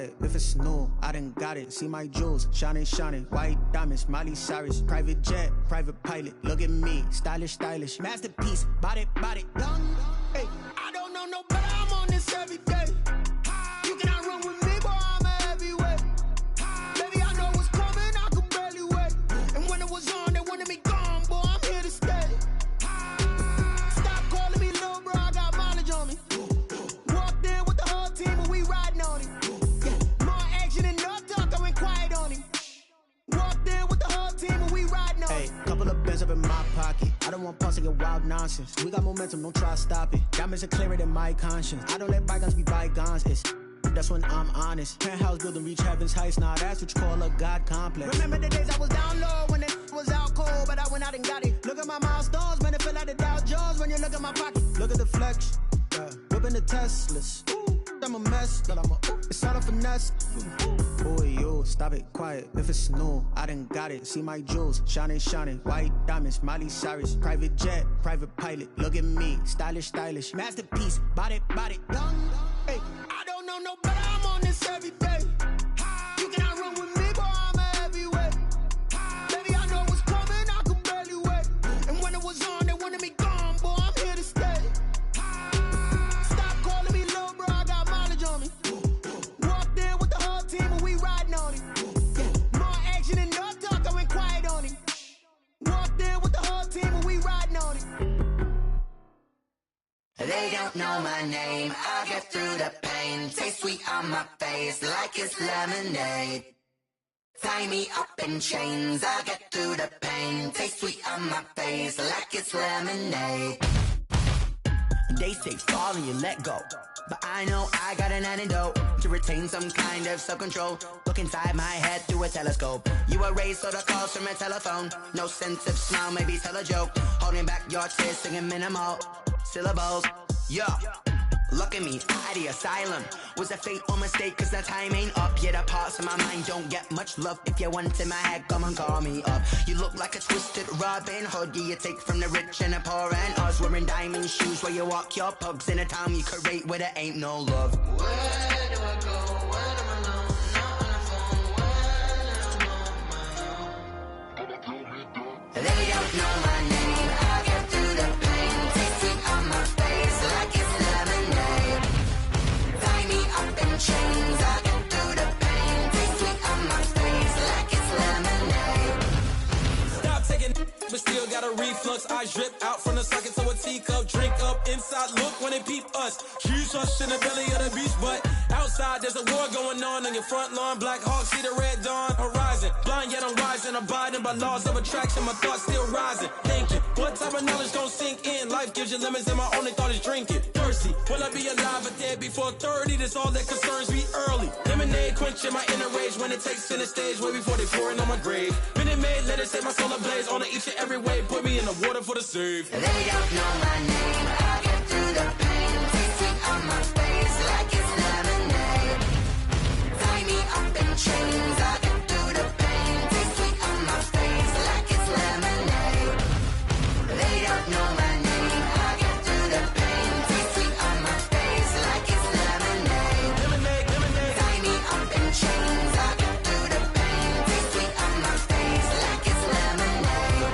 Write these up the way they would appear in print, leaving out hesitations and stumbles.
quiet if it's new. I done got it. See my jewels, shining, shining. White diamonds, Miley Cyrus. Private jet, private pilot. Look at me, stylish, stylish. Masterpiece, body, body. Young, hey, I don't know no better. I'm on this every day. You cannot run with me, boy. I'm a heavyweight. Baby, I know what's coming. I could barely wait. And when it was on, they wanted me gone, boy. I'm here to stay. Stop calling me little bro. I got mileage on me. Walked in with the whole team, and we riding on him. Yeah, more action than no talk. I went quiet on him. Walked in with the whole team, and we riding on him. Hey, couple of bins up in my pocket. I don't want pulse to get wild nonsense. We got momentum, don't try to stop it. Diamonds are clearer than my conscience. I don't let bygones be bygones. That's when I'm honest. Penthouse building, reach heaven's heights. Nah, that's what you call a God complex. Remember the days I was down low when it was out cold, but I went out and got it. Look at my milestones, man, it feel like the Dow Jones when you look at my pocket. Look at the flex, yeah. Whipping the Teslas. Ooh, I'm a mess, but I'm a it's all a finesse. Boy, yo, stop it, quiet. If it's new, I done got it. See my jewels, shining, shining. White diamonds, Miley Cyrus. Private jet, private pilot. Look at me, stylish, stylish. Masterpiece, body, body. Young, hey, I don't know no better. I'm on this every day. You cannot run with me, boy. I'm a heavyweight. Baby, I know what's coming. I could barely wait. And when it was on, they wanted me gone, boy. I'm here to stay. Stop calling me little bro. I got mileage on me. Walked in with the whole team, and we riding on him. Yeah, more action than no talk. I went quiet on him. Walked in with the whole team, and we riding on him. They don't know my name, I get through the pain. Taste sweet on my face like it's lemonade. Tie me up in chains, I get through the pain. Taste sweet on my face like it's lemonade. They say fall and you let go, but I know I got an antidote to retain some kind of self-control. Look inside my head through a telescope. You erase all the calls from a telephone. No sense of smile, maybe tell a joke. Holding back your tears, singing minimal syllables. Yo, look at me, out of the asylum. Was a fate or mistake, cause the time ain't up. Yet the parts of my mind don't get much love. If you want in my head, come and call me up. You look like a twisted Robin Hood. Yeah, you take from the rich and the poor and us. Wearing diamond shoes where you walk your pugs in a town you create where there ain't no love. Where do I go when I'm alone? Not on the phone, when I'm on my own. They don't know my name, I get through the pain. Taste sweet on my face like it's lemonade. Tie me up in chains, I get through the pain. Taste sweet on my face like it's lemonade. Stop taking but still got a reflux. I drip out from the socket to a teacup. Drink up inside, look when they peep us. Jesus in the belly of the beast, but outside there's a war going on your front lawn. Black Hawk, see the red dawn horizon. Blind yet I'm rising, abiding by laws of attraction. My thoughts still rising, thinking what type of knowledge gon' sink in? Life gives you lemons and my only thought is drinking. Thirsty, will I be alive or dead before 30? That's all that concerns me early. Lemonade quenching my inner rage when it takes center stage way before they pouring on my grave. Minute Maid, let it set my soul ablaze on each and every way. Put me in the water for the save. They don't know my name, I get through the pain. Taste sweet on my face like it's lemonade. Tie me up in chains, I get through the pain. Taste sweet on my face like it's lemonade. They don't know my name, I get through the pain. Taste sweet on my face like it's lemonade. Lemonade, lemonade. Tie me up in chains, I get through the pain. Taste sweet on my face like it's lemonade.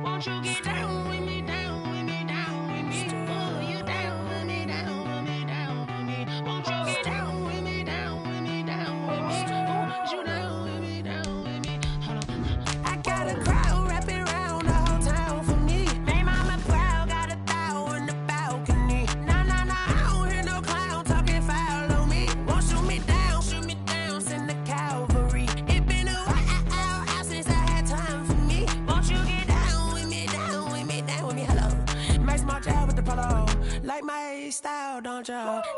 Won't you get down with me, down with me, down with me? Oh, you down with me, down with me, down with me. Won't you get down with me, down with me, down with me? Oh, you down with me, down with me? Hold on. I got a crowd wrapping around the whole town for me. Made mama proud, got a thou in the balcony. Nah, nah, nah, I don't hear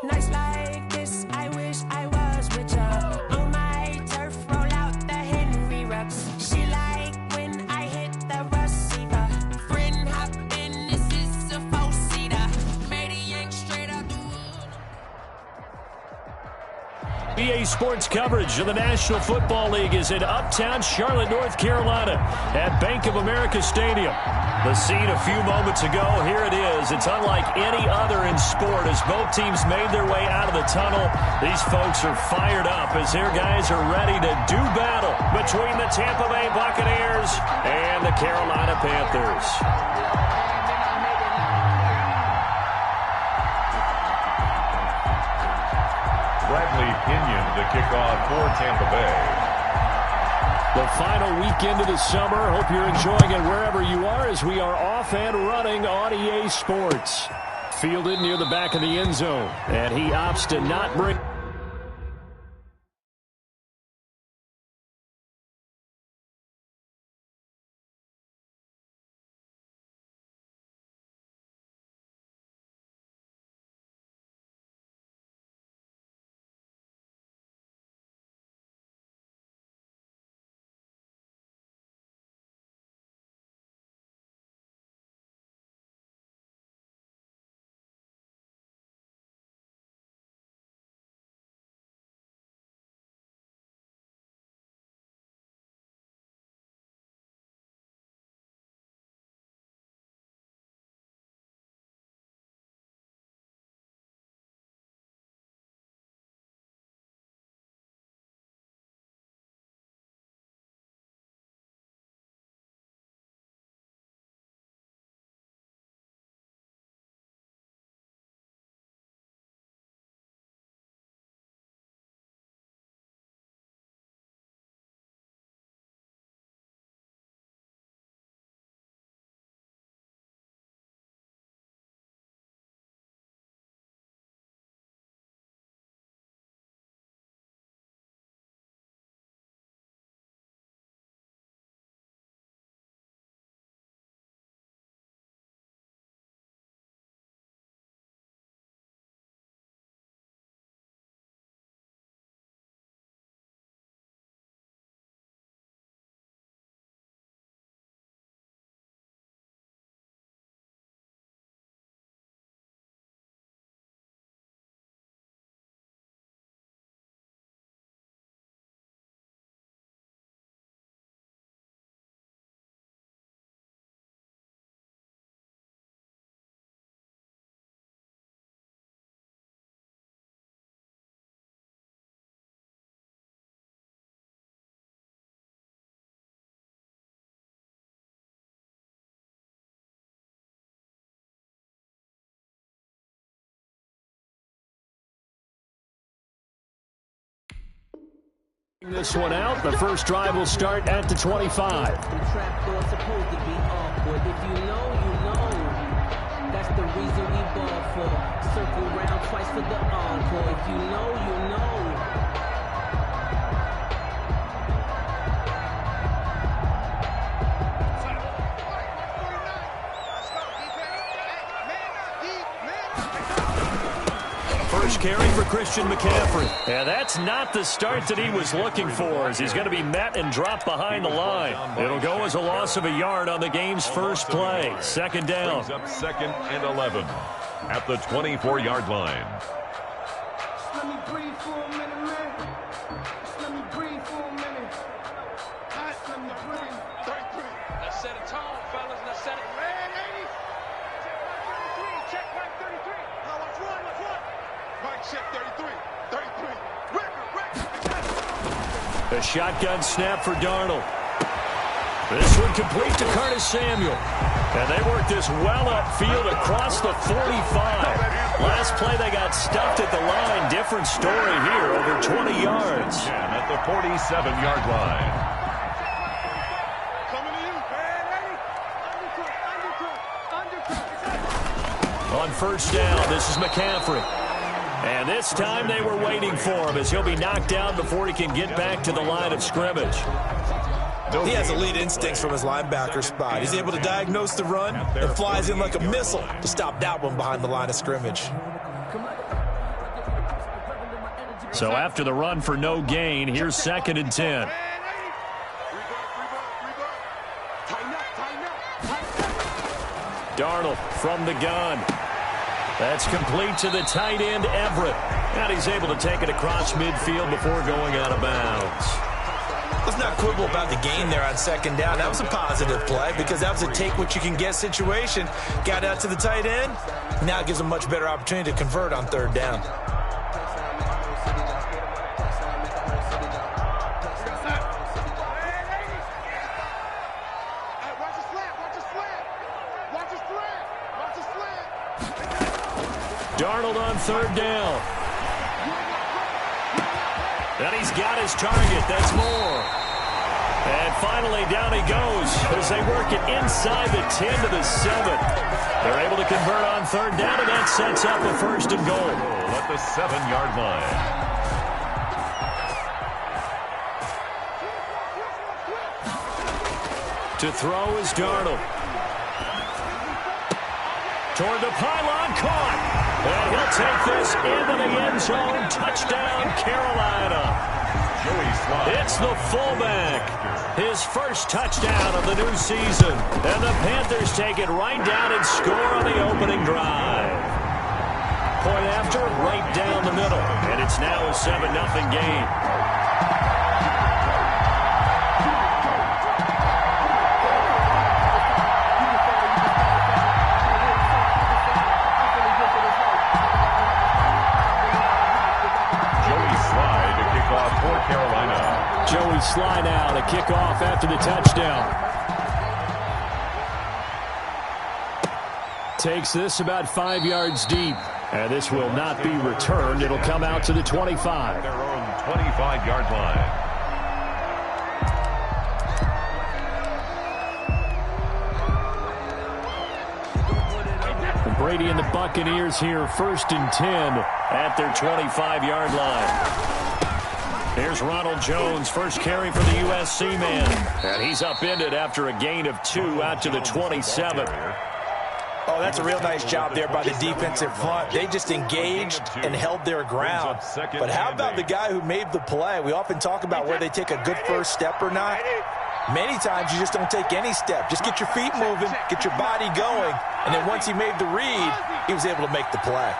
Nights like this, I wish I was with ya. On my turf, roll out the Henry Rux. She like when I hit the receiver. Friend hop in, this is a four-seater. Made a yank straight out the wood. EA Sports coverage of the National Football League is in uptown Charlotte, North Carolina at Bank of America Stadium. The scene a few moments ago, here it is. It's unlike any other in sport as both teams made their way out of the tunnel. These folks are fired up as their guys are ready to do battle between the Tampa Bay Buccaneers and the Carolina Panthers. Bradley Pinion, the kickoff for Tampa Bay. The final weekend of the summer. Hope you're enjoying it wherever you are as we are off and running on EA Sports. Fielded near the back of the end zone, and he opts to not bring... This one out. The first drive will start at the 25. Trapdoor supposed to be awkward. If you know, you know. That's the reason we ball for. Circle round twice for the encore. If you know, you know. First carry for Christian McCaffrey. And that's not the start that he was looking for, as he's going to be met and dropped behind the line. It'll go as a loss of a yard on the game's first play. Second down. Brings up 2nd and 11 at the 24-yard line. Let me breathe for a minute, man. Let me breathe for a minute. Let me breathe. 33. Let's set a tone, fellas. Let's set it. Man, 80. Check back 33. Check back 33. Now watch one. Mike check 33. 33. Record. A shotgun snap for Darnold. This one complete to Curtis Samuel. And they work this well upfield across the 45. Last play they got stuffed at the line. Different story here, over 20 yards. And at the 47-yard line. On first down, this is McCaffrey. And this time they were waiting for him as he'll be knocked down before he can get back to the line of scrimmage. He has elite instincts from his linebacker spot. He's able to diagnose the run and flies in like a missile to stop that one behind the line of scrimmage. So after the run for no gain, here's 2nd and 10. Darnold from the gun. That's complete to the tight end, Everett. And he's able to take it across midfield before going out of bounds. Let's not quibble about the gain there on 2nd down. That was a positive play because that was a take-what-you-can-get situation. Got out to the tight end. Now it gives him a much better opportunity to convert on 3rd down. Darnold on 3rd down. And he's got his target. That's Moore. And finally, down he goes as they work it inside the 10 to the 7. They're able to convert on 3rd down, and that sets up a 1st and goal. At the 7-yard line. To throw is Darnold. Toward the pylon, caught. And he'll take this into the end zone. Touchdown, Carolina. It's the fullback. His first touchdown of the new season. And the Panthers take it right down and score on the opening drive. Point after, right down the middle. And it's now a 7-0 game. Joey Sly now to kick off after the touchdown. Takes this about 5 yards deep. And this will not be returned. It'll come out to the 25. Their own 25-yard line. Brady and the Buccaneers here, 1st and 10 at their 25-yard line. There's Ronald Jones, first carry for the USC man. And he's upended after a gain of 2 out to the 27. Oh, that's a real nice job there by the defensive front. They just engaged and held their ground. But how about the guy who made the play? We often talk about where they take a good first step or not. Many times you just don't take any step. Just get your feet moving, get your body going, and then once he made the read, he was able to make the play.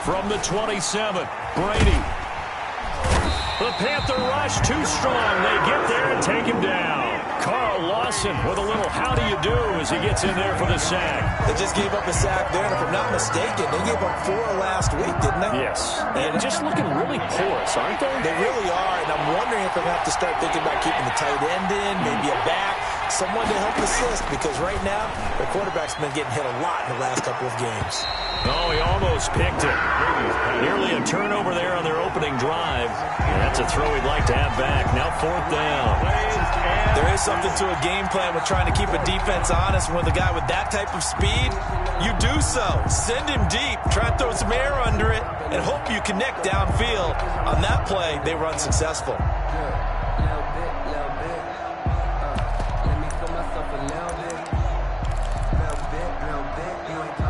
From the 27, Brady. The Panther rush too strong. They get there and take him down. Carl Lawson with a little how do you do as he gets in there for the sack. They just gave up a sack there, and if I'm not mistaken, they gave up 4 last week, didn't they? Yes. And just looking really porous, aren't they? They really are, and I'm wondering if I'm going to have to start thinking about keeping the tight end in, maybe a back, someone to help assist, because right now, the quarterback's been getting hit a lot in the last couple of games. Oh, he almost picked it. Nearly a turnover there on their opening drive. And that's a throw he'd like to have back. Now 4th down. There is something to a game plan with trying to keep a defense honest. When the guy with that type of speed, you do so. Send him deep. Try to throw some air under it and hope you connect downfield. On that play, they were unsuccessful.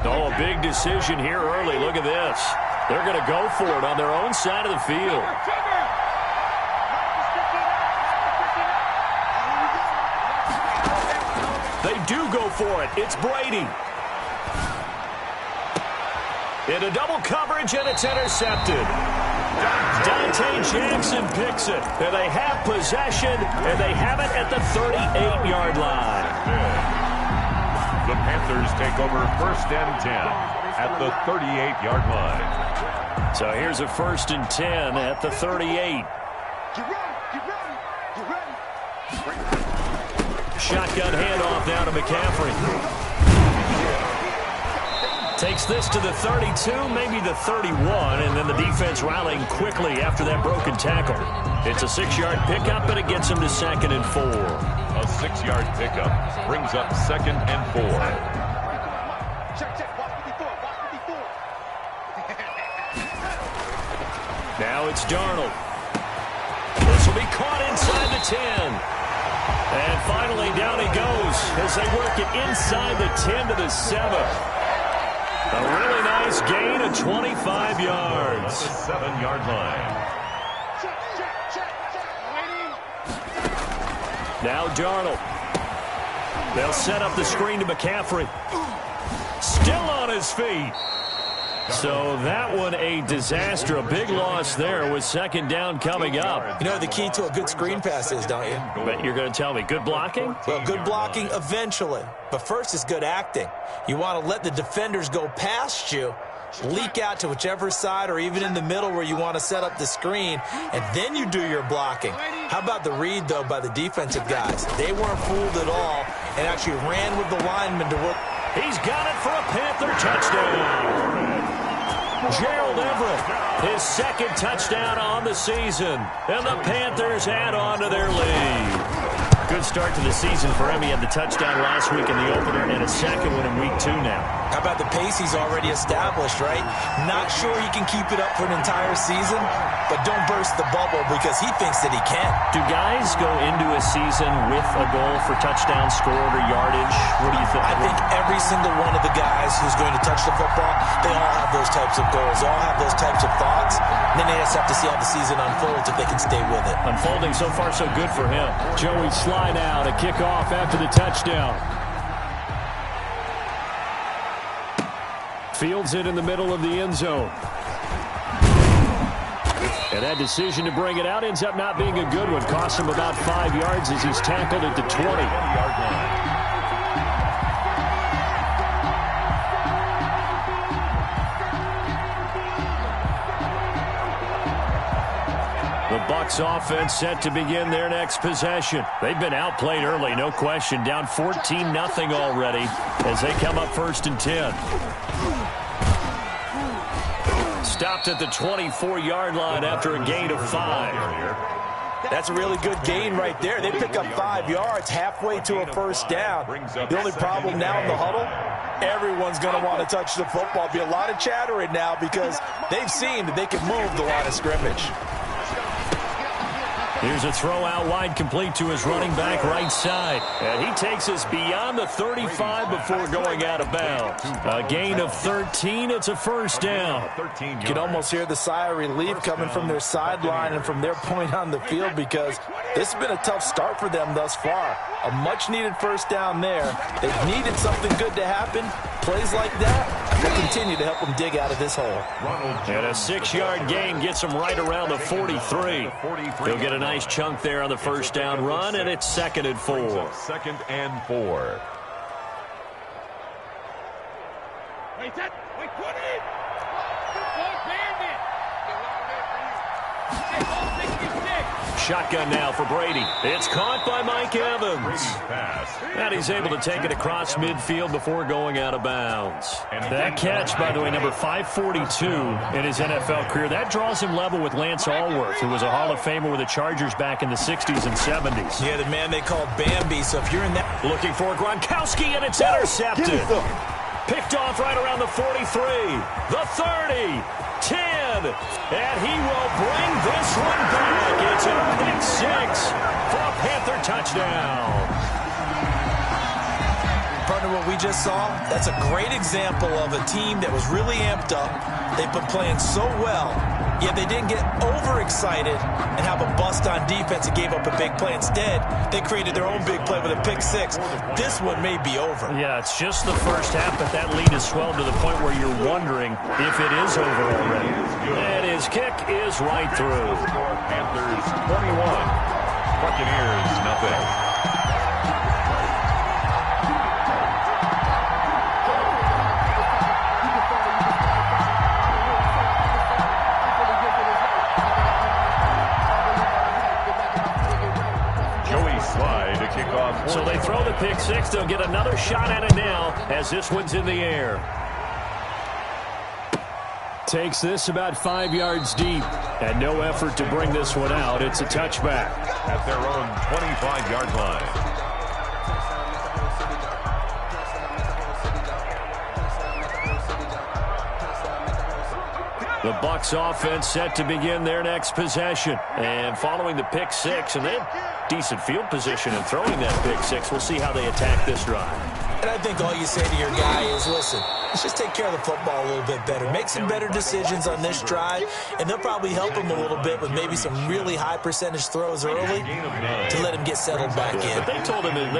Oh, a big decision here early. Look at this. They're going to go for it on their own side of the field. They do go for it. It's Brady. Into double coverage, and it's intercepted. Dante Jackson picks it. And they have possession, and they have it at the 38-yard line. The Panthers take over 1st and 10 at the 38-yard line. So here's a 1st and 10 at the 38. Shotgun handoff down to McCaffrey. Takes this to the 32, maybe the 31, and then the defense rallying quickly after that broken tackle. It's a 6-yard pickup, but it gets him to 2nd and 4. A 6-yard pickup brings up 2nd and 4. Now it's Darnold. This will be caught inside the 10. And finally, down he goes as they work it inside the 10 to the 7. A really Nice gain of 25 yards. The 7-yard line. Now Darnold. They'll set up the screen to McCaffrey. Still on his feet. So that one a disaster. A big loss there with second down coming up. You know the key to a good screen pass is, don't you? But you're going to tell me, good blocking? Well, good blocking eventually. But first is good acting. You want to let the defenders go past you, leak out to whichever side or even in the middle where you want to set up the screen, and then you do your blocking. How about the read, though, by the defensive guys? They weren't fooled at all and actually ran with the linemen to work. He's got it for a Panther touchdown. Gerald Everett, his second touchdown on the season. And the Panthers add on to their lead. Good start to the season for him. He had the touchdown last week in the opener and a second one in week 2 now. How about the pace he's already established, right? Not sure he can keep it up for an entire season, but don't burst the bubble because he thinks that he can. Do guys go into a season with a goal for touchdown scored or yardage? What do you think? I think every single one of the guys who's going to touch the football, they all have those types of goals. They all have those types of thoughts. And then they just have to see how the season unfolds if they can stay with it. Unfolding so far so good for him. Joey slide out, a kickoff after the touchdown. Fields it in the middle of the end zone. And that decision to bring it out ends up not being a good one. Costs him about 5 yards as he's tackled at the 20-yard line. The Bucs offense set to begin their next possession. They've been outplayed early, no question. Down 14-0 already as they come up 1st and 10. Stopped at the 24-yard line after a gain of 5. That's a really good gain right there. They pick up 5 yards halfway to a first down. The only problem now in the huddle, everyone's going to want to touch the football. Be a lot of chattering now because they've seen that they can move the line of scrimmage. Here's a throw out wide, complete to his running back right side. And he takes us beyond the 35 before going out of bounds. A gain of 13. It's a first down. You can almost hear the sigh of relief coming from their sideline and from their point on the field because this has been a tough start for them thus far. A much-needed first down there. They've needed something good to happen. Plays like that will continue to help them dig out of this hole. And a 6-yard gain gets them right around the 43. They'll get a nice chunk there on the first down run, and it's 2nd and 4. 2nd and 4. Wait, 20! Shotgun now for Brady. It's caught by Mike Evans. And he's able to take it across midfield before going out of bounds. That catch, by the way, number 542 in his NFL career, that draws him level with Lance Allworth, who was a Hall of Famer with the Chargers back in the 60s and 70s. Yeah, the man they called Bambi, so if you're in that... Looking for Gronkowski, and it's intercepted. Picked off right around the 43, the 30, 10, and he will bring this one back. It's a pick 6 for a Panther touchdown. Partner, what we just saw, that's a great example of a team that was really amped up. They've been playing so well, yet they didn't get overexcited and have a bust on defense and gave up a big play. Instead, they created their own big play with a pick 6. This one may be over. Yeah, it's just the first half, but that lead has swelled to the point where you're wondering if it is over already. And his kick is right through. Panthers 21, Buccaneers nothing. So they throw the pick 6. They'll get another shot at it now as this one's in the air. Takes this about 5 yards deep. And no effort to bring this one out. It's a touchback. At their own 25-yard line. The Bucs offense set to begin their next possession. And following the pick 6, and they have decent field position in throwing that pick 6. We'll see how they attack this drive. And I think all you say to your guy is, listen, Let's just take care of the football a little bit better. Make some better decisions on this drive, and they'll probably help him a little bit with maybe some really high percentage throws early to let him get settled back in. But they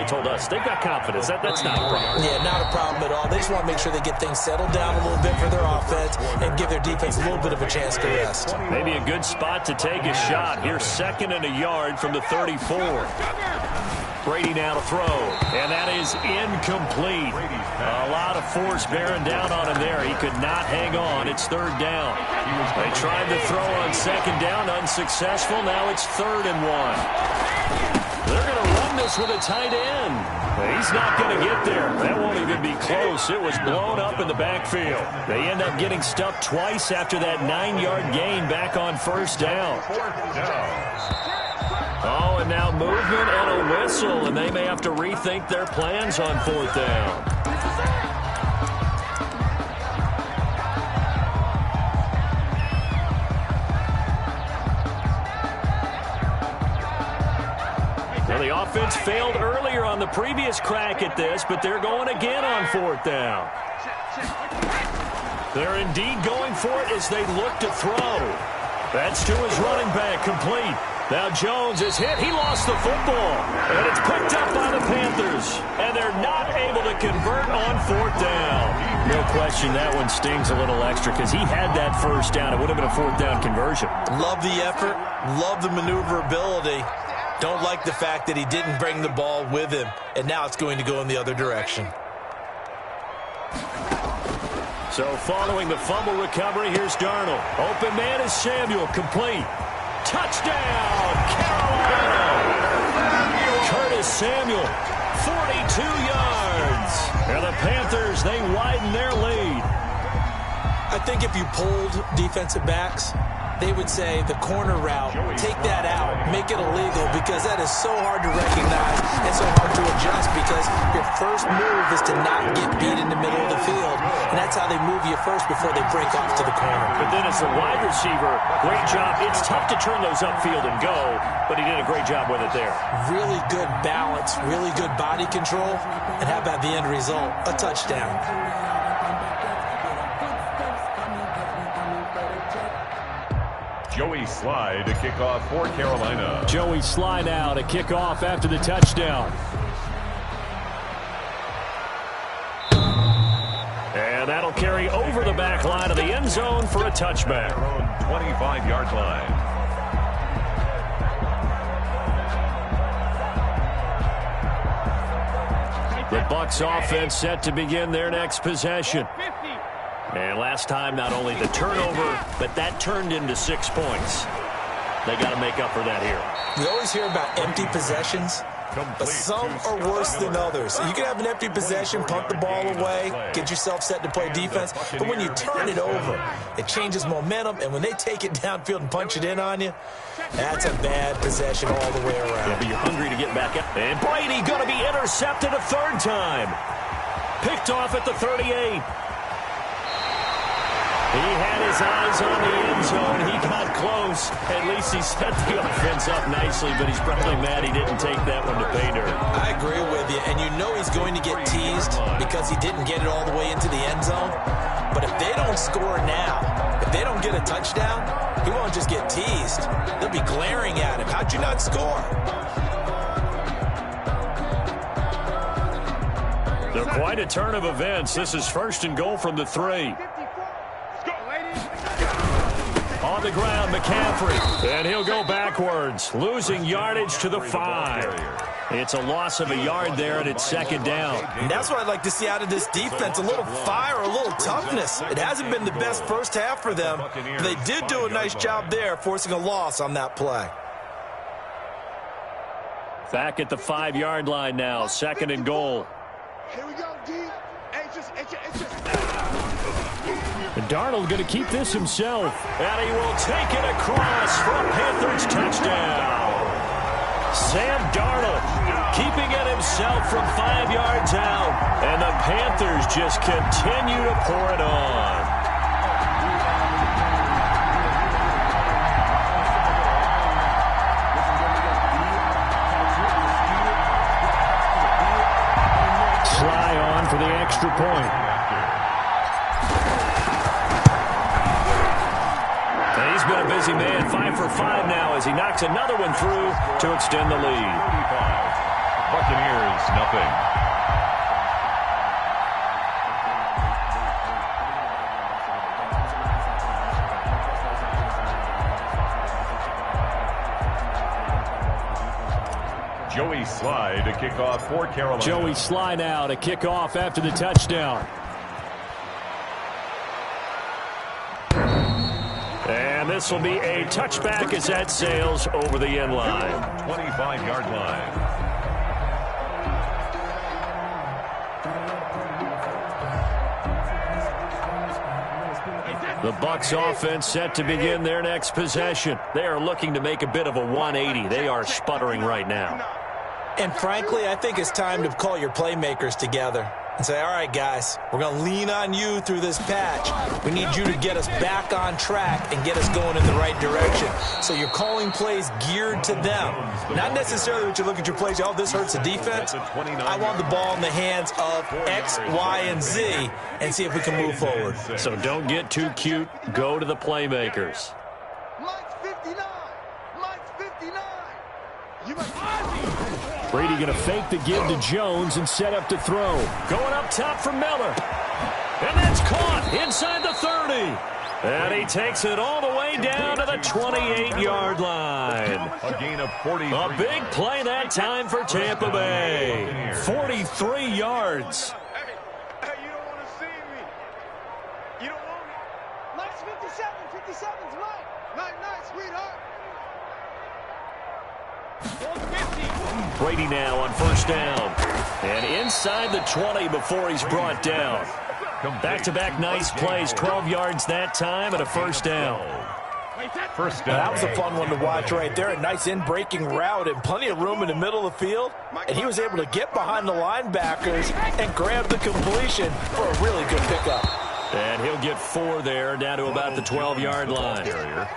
told us they've got confidence. That's not a problem. Yeah, not a problem at all. They just want to make sure they get things settled down a little bit for their offense and give their defense a little bit of a chance to rest. Maybe a good spot to take a shot. Here's 2nd and a yard from the 34. Brady now to throw, and that is incomplete. A lot of force bearing down on him there. He could not hang on. It's 3rd down. They tried to throw on 2nd down, unsuccessful. Now it's 3rd and 1. They're going to run this with a tight end. He's not going to get there. That won't even be close. It was blown up in the backfield. They end up getting stuffed twice after that 9-yard gain back on 1st down. Oh, and now movement and a whistle, and they may have to rethink their plans on 4th down. Well, the offense failed earlier on the previous crack at this, but they're going again on 4th down. They're indeed going for it as they look to throw. That's to his running back, complete. Now Jones is hit. He lost the football. And it's picked up by the Panthers. And they're not able to convert on 4th down. No question that one stings a little extra because he had that 1st down. It would have been a 4th down conversion. Love the effort. Love the maneuverability. Don't like the fact that he didn't bring the ball with him. And now it's going to go in the other direction. So following the fumble recovery, here's Darnold. Open man is Samuel, complete. Touchdown, Carolina! Curtis Samuel, 42 yards. And the Panthers, they widen their lead. I think if you polled defensive backs, they would say the corner route, take that out, make it illegal, because that is so hard to recognize and so hard to adjust because your first move is to not get beat in the middle of the field. And that's how they move you first before they break off to the corner. But then as a wide receiver, great job. It's tough to turn those upfield and go, but he did a great job with it there. Really good balance, really good body control. And how about the end result? A touchdown. Joey Slye to kick off for Carolina. Joey Slye now to kick off after the touchdown. And that'll carry over the back line of the end zone for a touchback. 25-yard line. The Bucs offense set to begin their next possession. And last time, not only the turnover, but that turned into 6 points. They got to make up for that here. We always hear about empty possessions, but some are worse than others. You can have an empty possession, punt the ball away, get yourself set to play defense, but when you turn it over, it changes momentum, and when they take it downfield and punch it in on you, that's a bad possession all the way around. Yeah, but you're hungry to get back up. And Brady going to be intercepted a 3rd time. Picked off at the 38. He had his eyes on the end zone. He got close. At least he set the offense up nicely, but he's probably mad he didn't take that one to pay dirt. I agree with you, and you know he's going to get teased because he didn't get it all the way into the end zone. But if they don't score now, if they don't get a touchdown, he won't just get teased. They'll be glaring at him. How'd you not score? So quite a turn of events. This is 1st and goal from the 3. On the ground, McCaffrey. And he'll go backwards, losing yardage to the 5. It's a loss of a yard there, and it's 2nd down. And that's what I'd like to see out of this defense, a little fire, a little toughness. It hasn't been the best first half for them, but they did do a nice job there, forcing a loss on that play. Back at the 5-yard line now, 2nd and goal. Here we go, D. And Darnold going to keep this himself. And he will take it across for a Panthers touchdown. Sam Darnold keeping it himself from 5 yards out. And the Panthers just continue to pour it on. Slye on for the extra point. busy man, 5 for 5 now as he knocks another one through to extend the lead. Buccaneers, nothing. Joey Sly to kick off for Carolina. Joey Sly now to kick off after the touchdown. And this will be a touchback as that sails over the end line. 25-yard line. The Bucs offense set to begin their next possession. They are looking to make a bit of a 180. They are sputtering right now. And frankly, I think it's time to call your playmakers together and say, all right, guys, we're going to lean on you through this patch. We need you to get us back on track and get us going in the right direction. So you're calling plays geared to them. Not necessarily that you look at your plays, oh, this hurts the defense. I want the ball in the hands of X, Y, and Z and see if we can move forward. So don't get too cute. Go to the playmakers. Mike's 59. Mike's 59. Brady going to fake the give to Jones and set up to throw. Going up top for Miller. And that's caught inside the 30. And he takes it all the way down to the 28-yard line. A gain of 40. A big play that time for Tampa Bay. 43 yards. Hey, you don't want to see me. You don't want me. Mike's 57. 57's Mike. Night, sweetheart. Brady now on first down. And inside the 20 before he's brought down. Back-to-back nice plays. 12 yards that time and a first down. First down. That was a fun one to watch right there. A nice in-breaking route and plenty of room in the middle of the field. And he was able to get behind the linebackers and grab the completion for a really good pickup. And he'll get 4 there, down to about the 12-yard line.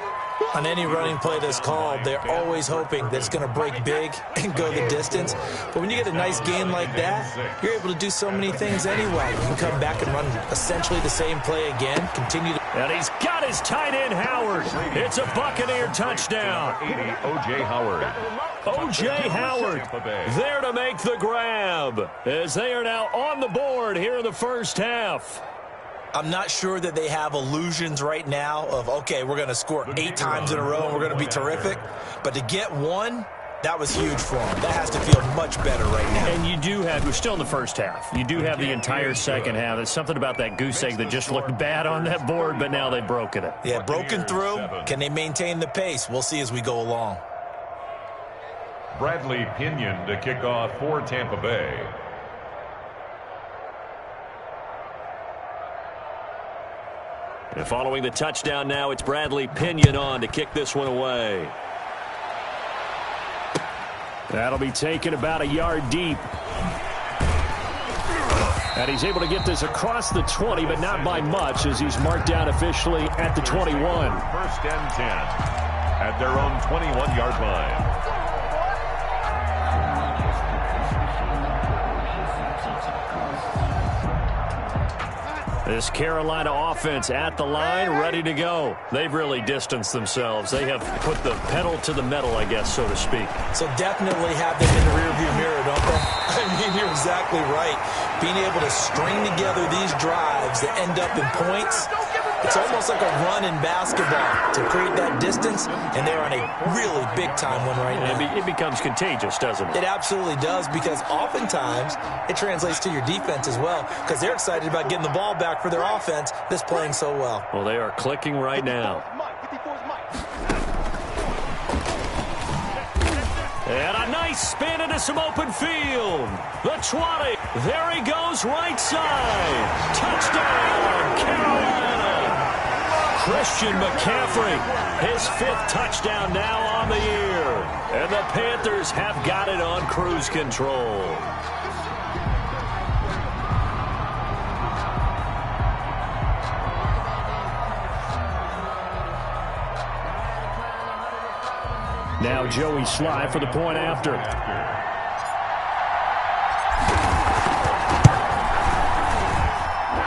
On any running play that's called, they're always hoping that it's going to break big and go the distance. But when you get a nice gain like that, you're able to do so many things anyway. You can come back and run essentially the same play again, continue to... And he's got his tight end, Howard. It's a Buccaneer touchdown. 80, O.J. Howard. O.J. Howard there to make the grab as they are now on the board here in the first half. I'm not sure that they have illusions right now of, okay, we're going to score 8 times in a row and we're going to be terrific. But to get one, that was huge for them. That has to feel much better right now. And you do have, we're still in the first half. You do have the entire second half. There's something about that goose egg that just looked bad on that board, but now they've broken it. Yeah, broken through. Can they maintain the pace? We'll see as we go along. Bradley Pinion to kick off for Tampa Bay. And following the touchdown now, it's Bradley Pinion on to kick this one away. That'll be taken about a yard deep. And he's able to get this across the 20, but not by much, as he's marked down officially at the 21. First and 10 at their own 21-yard line. This Carolina offense at the line, ready to go. They've really distanced themselves. They have put the pedal to the metal, I guess, so to speak. So definitely have them in the rearview mirror, don't they? I mean, you're exactly right. Being able to string together these drives that end up in points, it's almost like a run in basketball to create that distance, and they're on a really big-time one right now. It becomes contagious, doesn't it? It absolutely does, because oftentimes it translates to your defense as well, because they're excited about getting the ball back for their offense that's playing so well. Well, they are clicking right now. And a nice spin into some open field. The 20. There he goes, right side. Touchdown, Carolina. Christian McCaffrey, his 5th touchdown now on the year. And the Panthers have got it on cruise control. Now Joey Sly for the point after.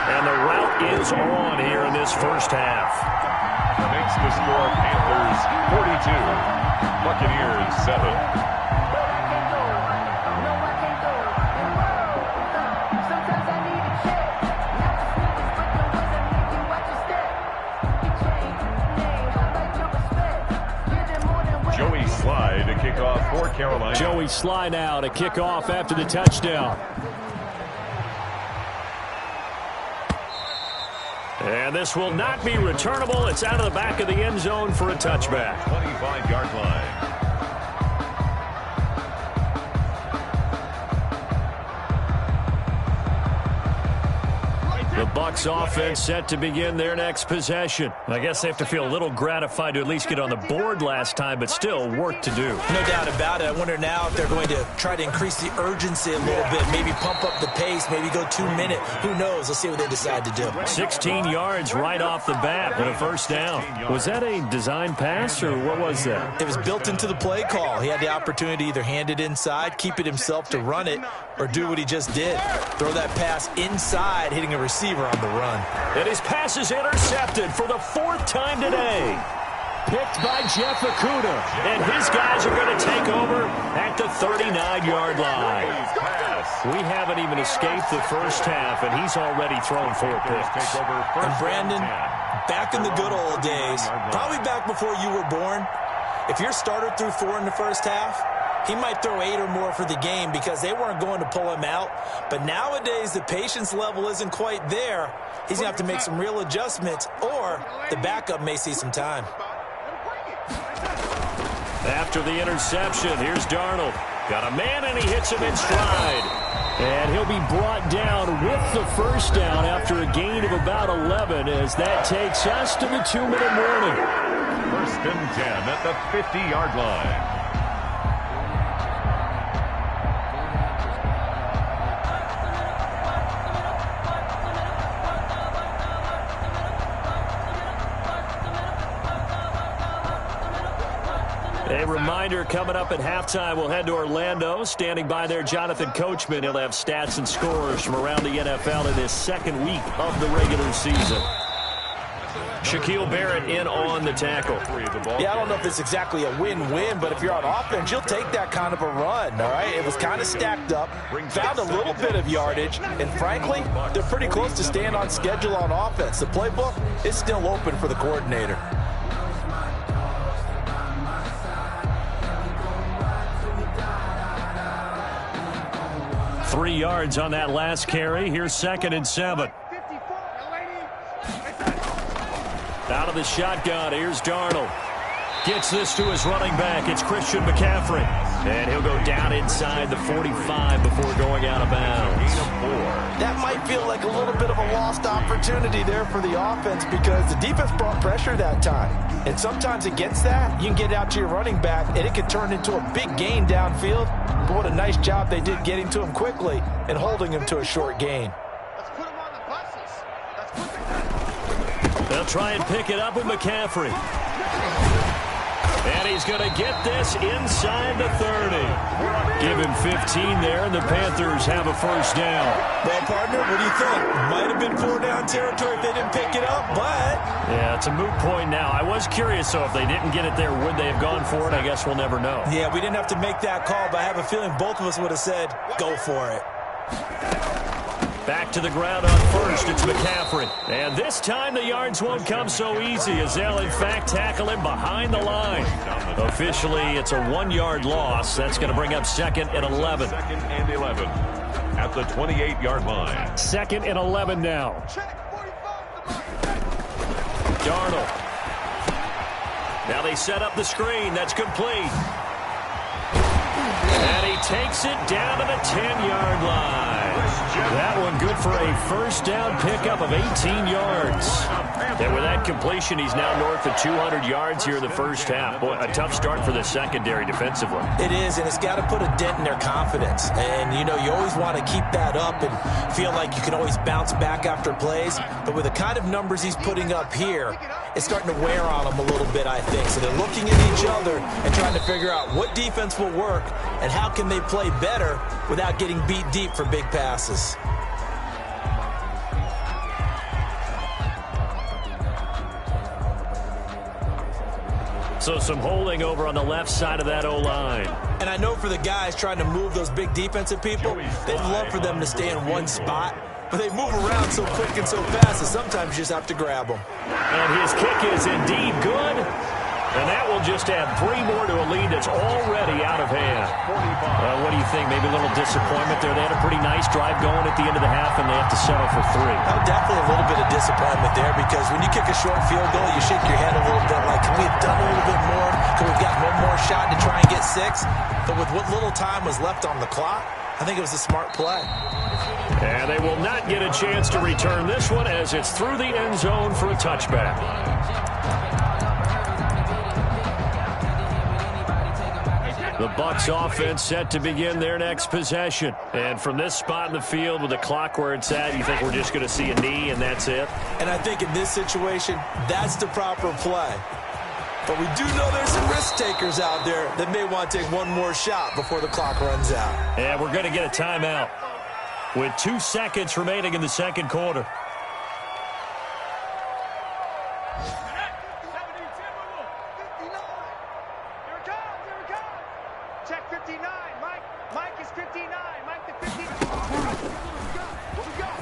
And the route is on here in this first half. makes the score Panthers 42, Buccaneers 7. Joey Sly to kick off for Carolina. Joey Sly now to kick off after the touchdown. And this will not be returnable. It's out of the back of the end zone for a touchback. 25-yard line. The Bucs offense set to begin their next possession. I guess they have to feel a little gratified to at least get on the board last time, but still work to do. No doubt about it. I wonder now if they're going to try to increase the urgency a little bit, maybe pump up the pace, maybe go 2 minute. Who knows? Let's see what they decide to do. 16 yards right off the bat with a first down. Was that a design pass or what was that? It was built into the play call. He had the opportunity to either hand it inside, keep it himself to run it, or do what he just did. Throw that pass inside, hitting a receiver on the run. And his pass is intercepted for the 4th time today. Picked by Jeff Okudah. And his guys are going to take over at the 39-yard line. We haven't even escaped the first half, and he's already thrown 4 picks. And Brandon, back in the good old days, probably back before you were born, if your starter threw 4 in the first half, he might throw 8 or more for the game because they weren't going to pull him out. But nowadays, the patience level isn't quite there. He's going to have to make some real adjustments, or the backup may see some time. After the interception, here's Darnold. Got a man, and he hits him in stride. And he'll be brought down with the first down after a gain of about 11 as that takes us to the 2-minute warning. 1st and 10 at the 50-yard line. A reminder, coming up at halftime, we'll head to Orlando. Standing by there, Jonathan Coachman. He'll have stats and scores from around the NFL in this 2nd week of the regular season. Shaquille Barrett in on the tackle. Yeah, I don't know if it's exactly a win-win, but if you're on offense, you'll take that kind of a run, all right? It was kind of stacked up, found a little bit of yardage, and frankly, they're pretty close to staying on schedule on offense. The playbook is still open for the coordinator. 3 yards on that last carry. Here's 2nd and 7. Out of the shotgun, here's Darnold. Gets this to his running back. It's Christian McCaffrey. And he'll go down inside the 45 before going out of bounds. That might feel like a little bit of a lost opportunity there for the offense because the defense brought pressure that time. And sometimes against that, you can get out to your running back, and it could turn into a big gain downfield. But what a nice job they did getting to him quickly and holding him to a short gain. They'll try and pick it up with McCaffrey. And he's going to get this inside the 30. Give him 15 there, and the Panthers have a first down. Well, partner, what do you think? Might have been 4-down territory if they didn't pick it up, but... Yeah, it's a moot point now. I was curious, though, if they didn't get it there, would they have gone for it? I guess we'll never know. Yeah, we didn't have to make that call, but I have a feeling both of us would have said, go for it. Back to the ground on first, it's McCaffrey. And this time the yards won't come so easy as they'll, in fact, tackle him behind the line. Officially, it's a 1-yard loss. That's going to bring up 2nd and 11. 2nd and 11 at the 28-yard line. 2nd and 11 now. Darnold. Now they set up the screen. That's complete. And he takes it down to the 10-yard line. That one good for a first down pickup of 18 yards. And with that completion, he's now north of 200 yards here in the first half. Boy, a tough start for the secondary defensively. It is, and it's got to put a dent in their confidence. And, you know, you always want to keep that up and feel like you can always bounce back after plays. But with the kind of numbers he's putting up here, it's starting to wear on them a little bit, I think. So they're looking at each other and trying to figure out what defense will work and how can they play better without getting beat deep for big passes. So some holding over on the left side of that O-line. And I know for the guys trying to move those big defensive people, they'd love for them to stay in one spot. But they move around so quick and so fast that sometimes you just have to grab them. And his kick is indeed good. And that will just add 3 more to a lead that's already out of hand. What do you think? Maybe a little disappointment there. They had a pretty nice drive going at the end of the half, and they have to settle for 3. Definitely a little bit of disappointment there, because when you kick a short field goal, you shake your head a little bit like, could we have done a little bit more? Could we have gotten one more shot to try and get 6? But with what little time was left on the clock, I think it was a smart play. And they will not get a chance to return this one as it's through the end zone for a touchback. The Bucs offense set to begin their next possession. And from this spot in the field with the clock where it's at, you think we're just going to see a knee and that's it? And I think in this situation, that's the proper play. But we do know there's some risk takers out there that may want to take one more shot before the clock runs out. And we're going to get a timeout with 2 seconds remaining in the second quarter. Check 59. Mike is 59. Mike the 59. What we got?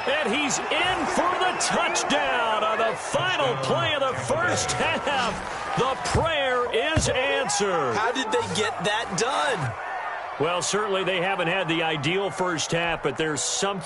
And he's in for the touchdown on the final play of the first half. The prayer is answered. How did they get that done? Well, certainly they haven't had the ideal first half, but there's some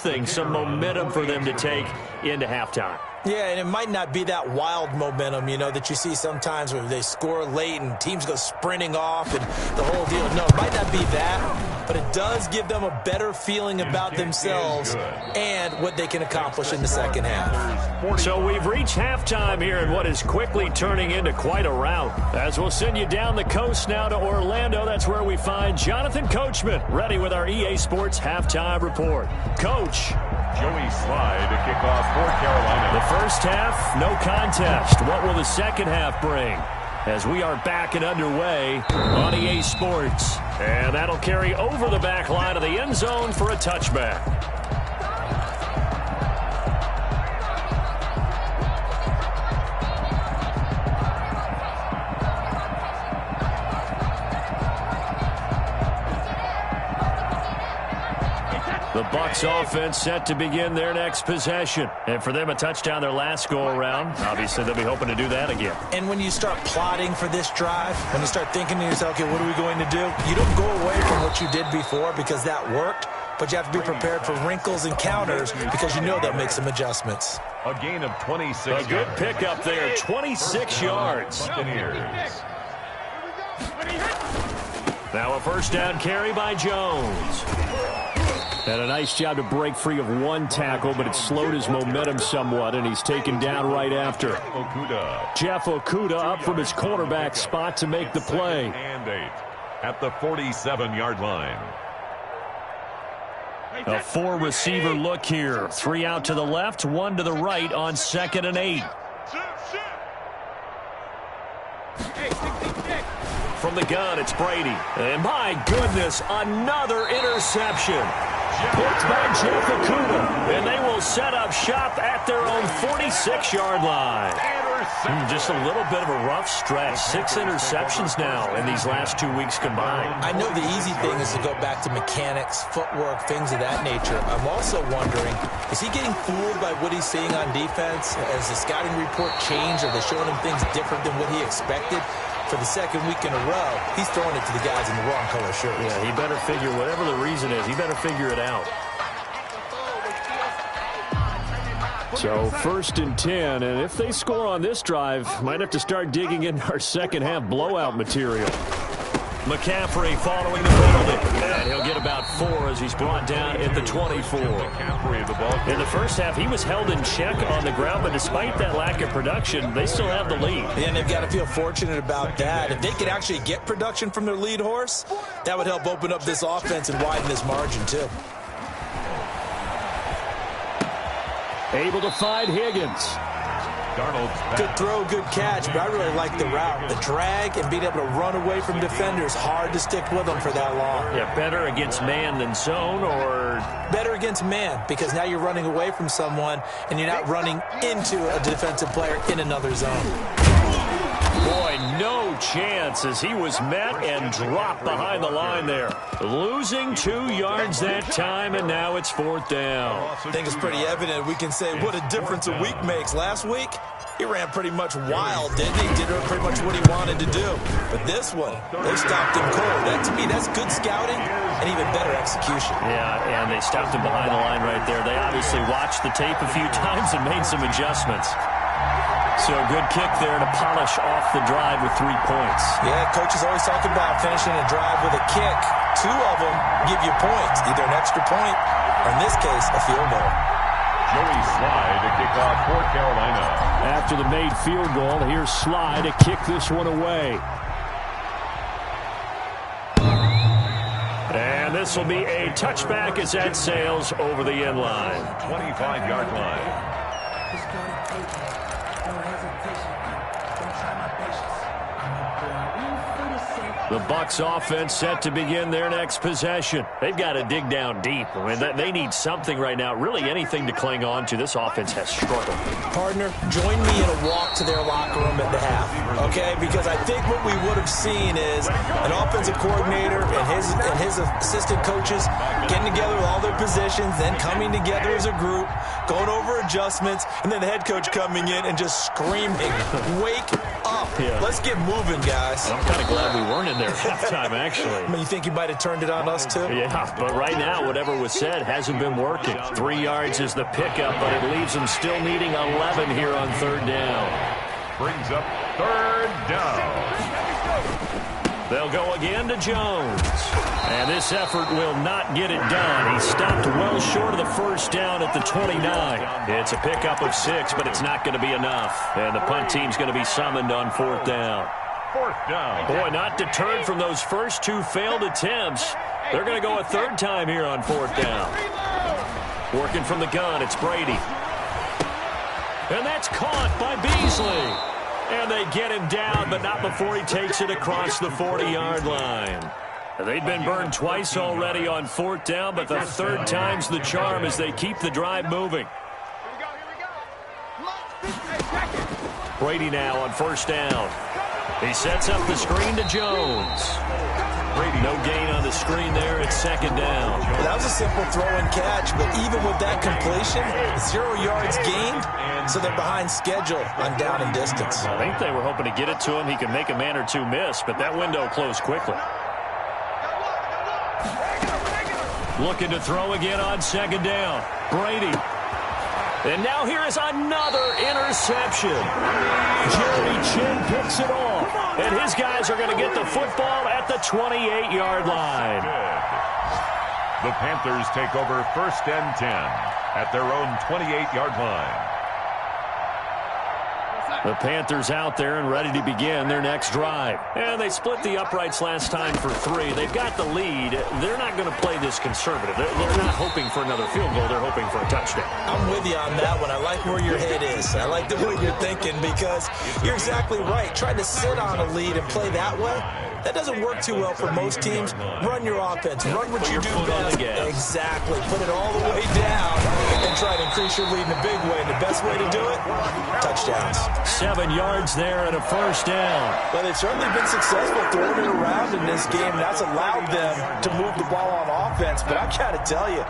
momentum for them to take into halftime. Yeah, and it might not be that wild momentum, that you see sometimes where they score late and teams go sprinting off and the whole deal. No, it might not be that, but it does give them a better feeling about themselves and what they can accomplish in the second half. So we've reached halftime here in what is quickly turning into quite a rout. As we'll send you down the coast now to Orlando, that's where we find Jonathan Coachman ready with our EA Sports halftime report. Coach. Joey Slye to kick off for Carolina. The first half, no contest. What will the second half bring? As we are back and underway on EA Sports. And that'll carry over the back line of the end zone for a touchback. The Bucs offense set to begin their next possession. And for them, a touchdown their last go-around. Obviously, they'll be hoping to do that again. And when you start plotting for this drive, when you start thinking to yourself, okay, what are we going to do? You don't go away from what you did before because that worked, but you have to be prepared for wrinkles and counters because you know they'll make some adjustments. A gain of 26. A good pickup there, 26 yards. Now a first down carry by Jones. And a nice job to break free of one tackle, but it slowed his momentum somewhat, and he's taken down right after. Jeff Okudah up from his cornerback spot to make the play. And 8 at the 47-yard line. A 4-receiver look here. 3 out to the left, 1 to the right on 2nd and 8. From the gun, it's Brady. And my goodness, another interception. Picked by Jeff Okudah. And they will set up shop at their own 46-yard line. Just a little bit of a rough stretch. 6 interceptions now in these last 2 weeks combined. I know the easy thing is to go back to mechanics, footwork, things of that nature. I'm also wondering, is he getting fooled by what he's seeing on defense? Has the scouting report changed? Are they showing him things different than what he expected? For the second week in a row, he's throwing it to the guys in the wrong color shirts. Yeah, he better figure, whatever the reason is, he better figure it out. So 1st and 10, and if they score on this drive, might have to start digging in our second half blowout material. McCaffrey following the penalty, and he'll get about 4 as he's brought down at the 24. In the first half, he was held in check on the ground, but despite that lack of production, they still have the lead. And they've got to feel fortunate about that. If they could actually get production from their lead horse, that would help open up this offense and widen this margin too. Able to find Higgins. Good throw, good catch, but I really like the route. The drag and being able to run away from defenders, hard to stick with them for that long. Yeah, better against man than zone, or? Better against man, because now you're running away from someone and you're not running into a defensive player in another zone. Boy, no chance as he was met and dropped behind the line there. Losing 2 yards that time, and now it's 4th down. I think it's pretty evident. We can say what a difference a week makes. Last week, he ran pretty much wild, didn't he? Did pretty much what he wanted to do. But this one, they stopped him cold. That, to me, that's good scouting and even better execution. Yeah, and they stopped him behind the line right there. They obviously watched the tape a few times and made some adjustments. So a good kick there to polish off the drive with 3 points. Yeah, coaches always talk about finishing a drive with a kick. 2 of them give you points, either an extra point or, in this case, a field goal. Joey Sly to kick off for Carolina. After the made field goal, here's Sly to kick this one away. And this will be a touchback as that sails over the end line. 25-yard line. The Bucs offense set to begin their next possession. They've got to dig down deep. I mean, they need something right now, really anything to cling on to. This offense has struggled. Partner, join me in a walk to their locker room at the half, okay? Because I think what we would have seen is an offensive coordinator and his assistant coaches getting together with all their positions, then coming together as a group, going over adjustments, and then the head coach coming in and just screaming, "Wake up. Yeah. Let's get moving, guys." I'm kind of glad we weren't in there at halftime, actually. I mean, you think he might have turned it on us, too? Yeah, but right now, whatever was said hasn't been working. 3 yards is the pickup, but it leaves them still needing 11 here on 3rd down. Brings up 3rd down. They'll go again to Jones. And this effort will not get it done. He stopped well short of the 1st down at the 29. It's a pickup of 6, but it's not going to be enough. And the punt team's going to be summoned on 4th down. 4th down. Boy, not deterred from those first 2 failed attempts. They're going to go a 3rd time here on 4th down. Working from the gun, it's Brady. And that's caught by Beasley. And they get him down, but not before he takes it across the 40-yard line. They've been burned twice already on 4th down, but the 3rd time's the charm as they keep the drive moving. Brady now on 1st down. He sets up the screen to Jones. Brady, no gain on the screen there. It's 2nd down. That was a simple throw and catch, but even with that completion, 0 yards gained, so they're behind schedule on down and distance. I think they were hoping to get it to him. He could make a man or 2 miss, but that window closed quickly. Looking to throw again on 2nd down. Brady. And now here is another interception. Jerry Chin picks it off. And his guys are going to get the football at the 28-yard line. The Panthers take over 1st and 10 at their own 28-yard line. The Panthers out there and ready to begin their next drive. And they split the uprights last time for 3. They've got the lead. They're not going to play this conservative. They're not hoping for another field goal. They're hoping for a touchdown. I'm with you on that one. I like where your head is. I like the way you're thinking because you're exactly right. Trying to sit on a lead and play that way, that doesn't work too well for most teams. Run your offense. Run what you do best. Exactly. Put it all the way down and try to increase your lead in a big way. And the best way to do it, touchdowns. 7 yards there and a 1st down. Well, they've certainly been successful throwing it around in this game. That's allowed them to move the ball on offense. But I got to tell you,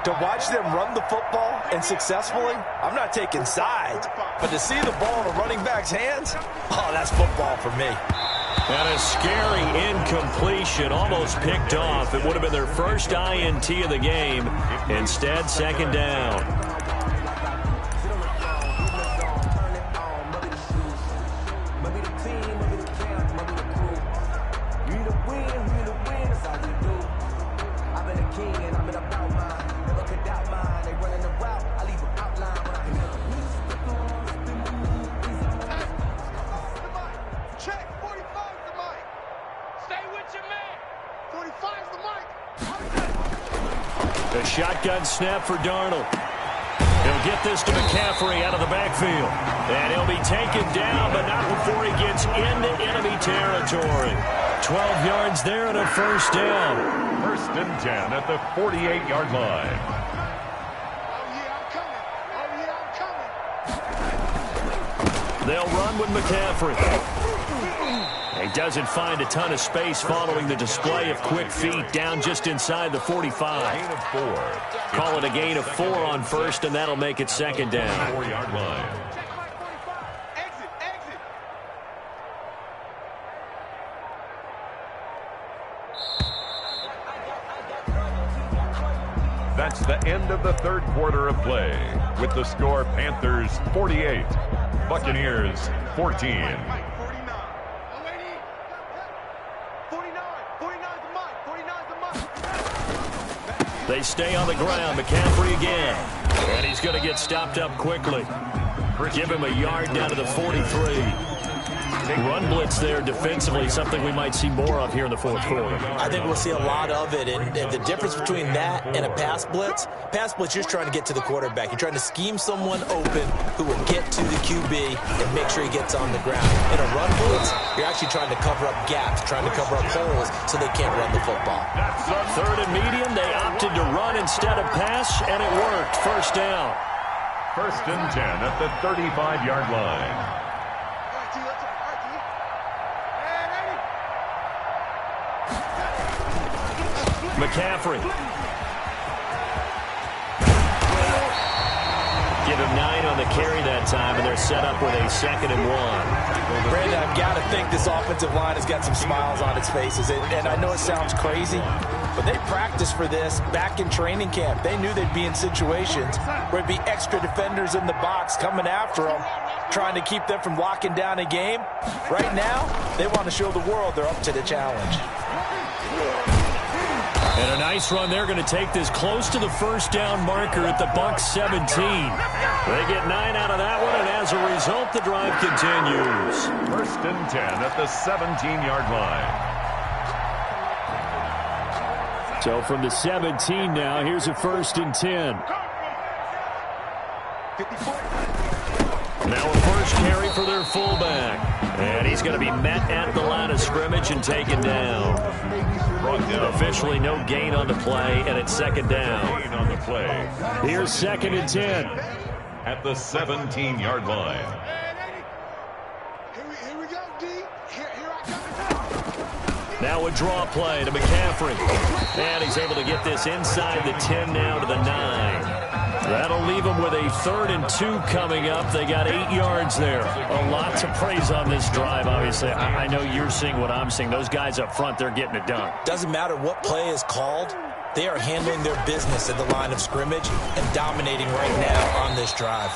to watch them run the football and successfully, I'm not taking sides. But to see the ball in a running back's hands, oh, that's football for me. And a scary incompletion, almost picked off. It would have been their first INT of the game. Instead, 2nd down. The shotgun snap for Darnold. He'll get this to McCaffrey out of the backfield. And he'll be taken down, but not before he gets into enemy territory. 12 yards there and a first down. First and 10 at the 48-yard line. They'll run with McCaffrey. He doesn't find a ton of space following the display of quick feet down just inside the 45. Gain of 4. Call it a gain of 4 on first, and that'll make it second down. 4-yard line. That's the end of the third quarter of play, with the score Panthers 48, Buccaneers 14. They stay on the ground. McCaffrey again. And he's going to get stopped up quickly. Give him a yard down to the 43. Run blitz there defensively, something we might see more of here in the fourth quarter. I think we'll see a lot of it, and the difference between that and a pass blitz, you're just trying to get to the quarterback. You're trying to scheme someone open who will get to the QB and make sure he gets on the ground. In a run blitz, you're actually trying to cover up gaps, trying to cover up holes so they can't run the football. Third and medium, they opted to run instead of pass, and it worked. First down. First and 10 at the 35-yard line. McCaffrey. Give him 9 on the carry that time, and they're set up with a 2nd and 1. Brandon, I've got to think this offensive line has got some smiles on its faces. And I know it sounds crazy, but they practiced for this back in training camp. They knew they'd be in situations where it'd be extra defenders in the box coming after them, trying to keep them from locking down a game. Right now, they want to show the world they're up to the challenge. And a nice run. They're going to take this close to the first down marker at the Bucs 17. They get 9 out of that one, and as a result, the drive continues. First and 10 at the 17-yard line. So from the 17 now, here's a first and 10. Now a first carry for their fullback. And he's going to be met at the line of scrimmage and taken down. Officially no gain on the play, and it's second down. Gain on the play. Here's 2nd and 10. At the 17-yard line. Here we go, D. Here I come. Now a draw play to McCaffrey. And he's able to get this inside the 10 now to the 9. That'll leave them with a 3rd and 2 coming up. They got 8 yards there. A lot to praise on this drive, obviously. I know you're seeing what I'm seeing. Those guys up front, they're getting it done. Doesn't matter what play is called. They are handling their business at the line of scrimmage and dominating right now on this drive.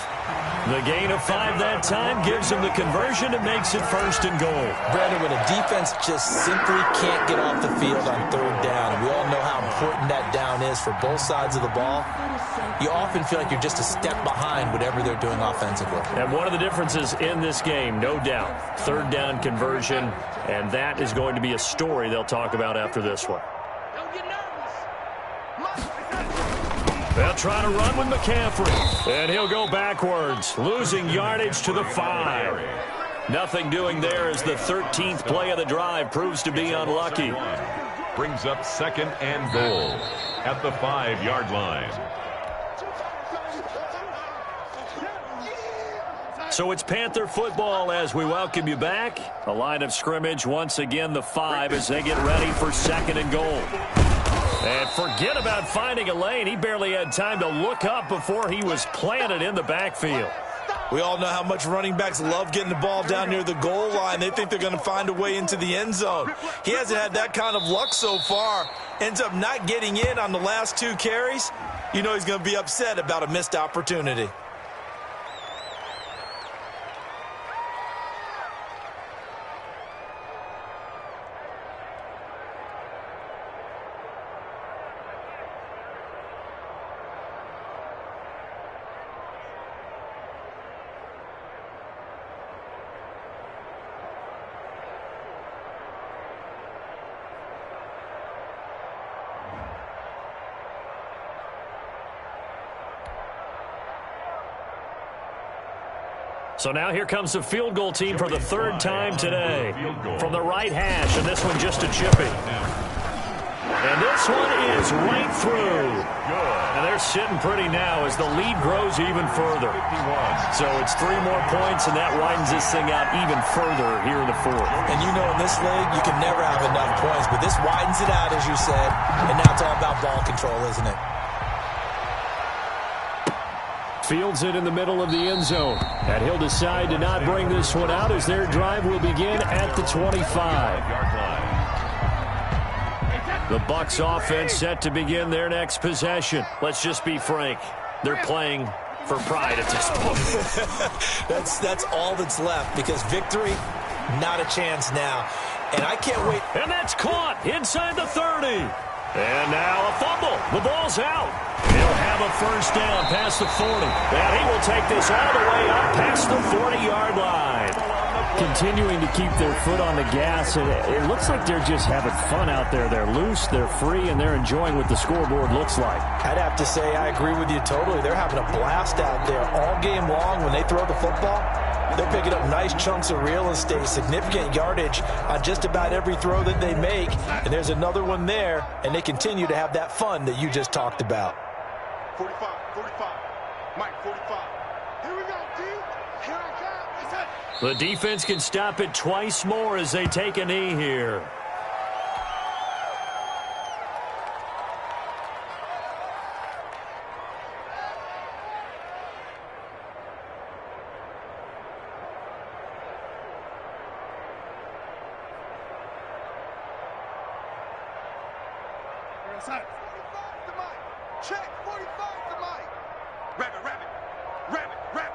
The gain of 5 that time gives them the conversion and makes it 1st and goal. Brandon, when a defense just simply can't get off the field on 3rd down, and we all know how important that down is for both sides of the ball, you often feel like you're just a step behind whatever they're doing offensively. And one of the differences in this game, no doubt, 3rd down conversion, and that is going to be a story they'll talk about after this one. They'll try to run with McCaffrey, and he'll go backwards, losing yardage to the 5. Nothing doing there as the 13th play of the drive proves to be unlucky. Brings up 2nd and goal at the 5-yard line. So it's Panther football as we welcome you back. The line of scrimmage once again the 5 as they get ready for 2nd and goal. And forget about finding a lane. He barely had time to look up before he was planted in the backfield. We all know how much running backs love getting the ball down near the goal line. They think they're going to find a way into the end zone. He hasn't had that kind of luck so far. Ends up not getting in on the last 2 carries. You know he's going to be upset about a missed opportunity. So now here comes the field goal team for the third time today. From the right hash, and this one just a chippy. And this one is right through. And they're sitting pretty now as the lead grows even further. So it's 3 more points, and that widens this thing out even further here in the fourth. And you know in this league, you can never have enough points, but this widens it out, as you said, and now it's all about ball control, isn't it? Fields it in the middle of the end zone. And he'll decide to not bring this one out as their drive will begin at the 25. The Bucs offense set to begin their next possession. Let's just be frank. They're playing for pride at this point. That's all that's left because victory, not a chance now. And I can't wait. And that's caught inside the 30. And now a fumble. The ball's out. He'll have a first down past the 40. And he will take this all the way up past the 40-yard line. Continuing to keep their foot on the gas, and it looks like they're just having fun out there. They're loose, they're free, and they're enjoying what the scoreboard looks like. I'd have to say I agree with you totally. They're having a blast out there all game long when they throw the football. They're picking up nice chunks of real estate, significant yardage on just about every throw that they make. And there's another one there, and they continue to have that fun that you just talked about. 45, 45. Mike, 45. Here we go, D. Here I come. The defense can stop it twice more as they take a knee here. Outside. 45 to Mike. Check. 45 to Mike. Rabbit, rabbit. Rabbit, rabbit.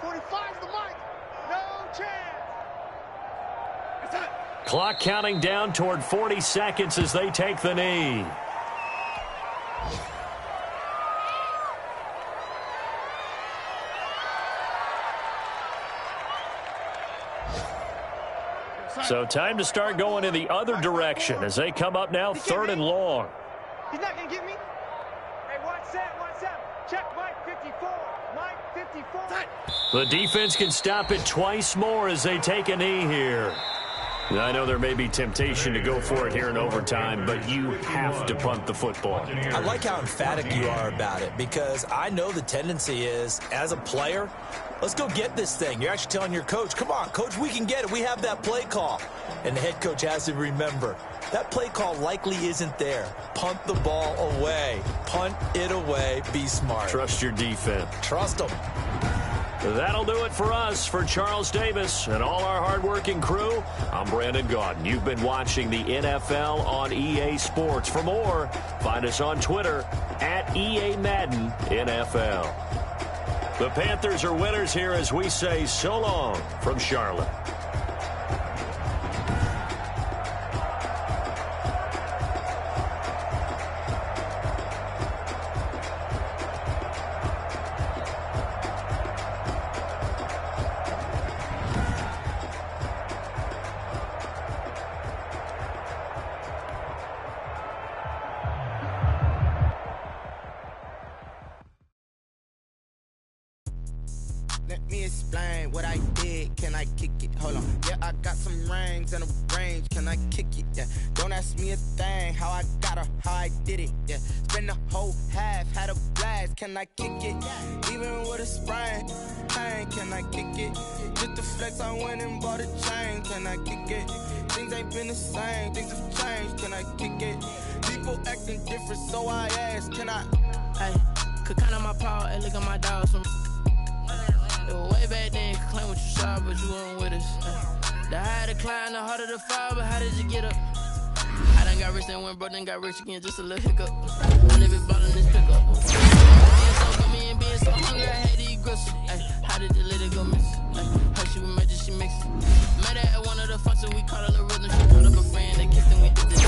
45 to Mike. No chance. Outside. Clock counting down toward 40 seconds as they take the knee. So time to start going in the other direction as they come up now 3rd and long. He's not going to get me. Hey, watch that, watch that. Check Mike 54. Mike 54. The defense can stop it twice more as they take a knee here. I know there may be temptation to go for it here in overtime, but you have to punt the football. I like how emphatic you are about it because I know the tendency is, as a player, let's go get this thing. You're actually telling your coach, come on, coach, we can get it. We have that play call. And the head coach has to remember, that play call likely isn't there. Punt the ball away. Punt it away. Be smart. Trust your defense. Trust them. That'll do it for us. For Charles Davis and all our hardworking crew, I'm Brandon Gaudin. You've been watching the NFL on EA Sports. For more, find us on Twitter at EA Madden NFL. The Panthers are winners here as we say so long from Charlotte. Let me explain what I did. Can I kick it? Hold on. Yeah, I got some rings and a range. Can I kick it? Yeah. Don't ask me a thing. How I got her, how I did it. Yeah. Spend the whole half, had a blast. Can I kick it? Even with a sprain. Pain, can I kick it? Just the flex, I went and bought a chain. Can I kick it? Things ain't been the same. Things have changed. Can I kick it? People acting different, so I ask. Can I? Hey, could count on my power and look at my dogs from. It was way back then, you could claim what you saw, but you weren't with us. The higher the climb, the harder the fall, but how did you get up? I done got rich, then went broke, then got rich again, just a little hiccup. I live it ballin' this pickup. Being so gummy and being so hungry, I had to eat gristle. Ay, how did the lady go miss? Her she was magic, she mixed it. Met her at one of the functions, we caught her the rhythm. She called up a friend, they kissed and we did this.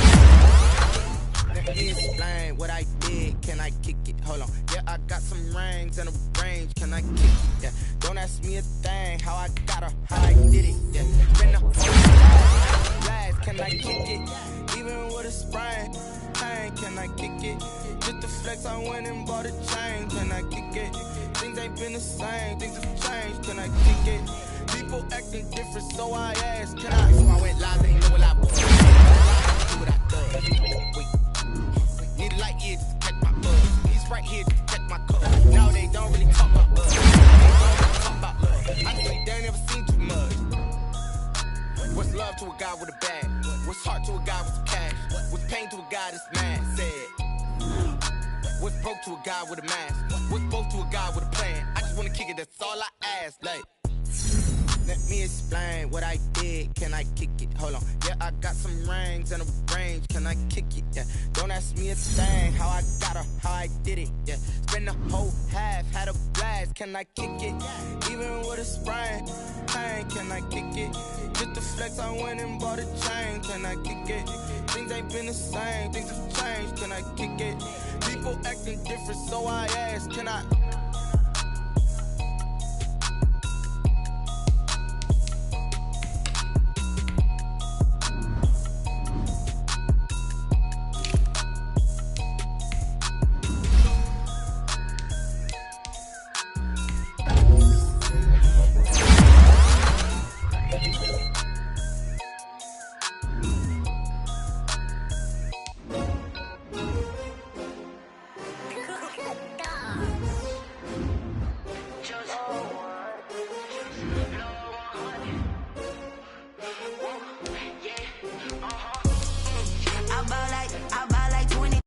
Let me explain what I did. Can I kick it? Hold on. Yeah, I got some rings and a range. Can I kick it? Yeah. Don't ask me a thing. How I got her, how I did it. Yeah. Been the whole blast. Can I kick it? Even with a sprain. Pain. Can I kick it? Just the flex, I went and bought a chain. Can I kick it? Things Things ain't been the same, things have changed, can I kick it? People acting different, so I asked, can I? So I went live, they know what I was. Do what I do. Wait, need a light year just to catch my buzz. He's right here just to catch my cup. Now they don't really talk about us. They don't really talk about love. I say they ain't never seen too much. What's love to a guy with a bag? What's heart to a guy with some cash? What's pain to a guy that's mad? Said. What's broke to a guy with a mask? What's both to a guy with a plan? I just wanna kick it, that's all I ask. Like, let me explain what I did. Can I kick it? Hold on. Yeah, I got some rings and a range. Can I kick it? Yeah. Don't ask me a thing. How I got her, how I did it. Yeah. Spend the whole half, had a blast. Can I kick it? Even with a sprain. Pain, can I kick it? Just the flex, I went and bought a chain. Can I kick it? Things ain't been the same. Things have changed. Can I kick it? People acting different, so I asked. Can I?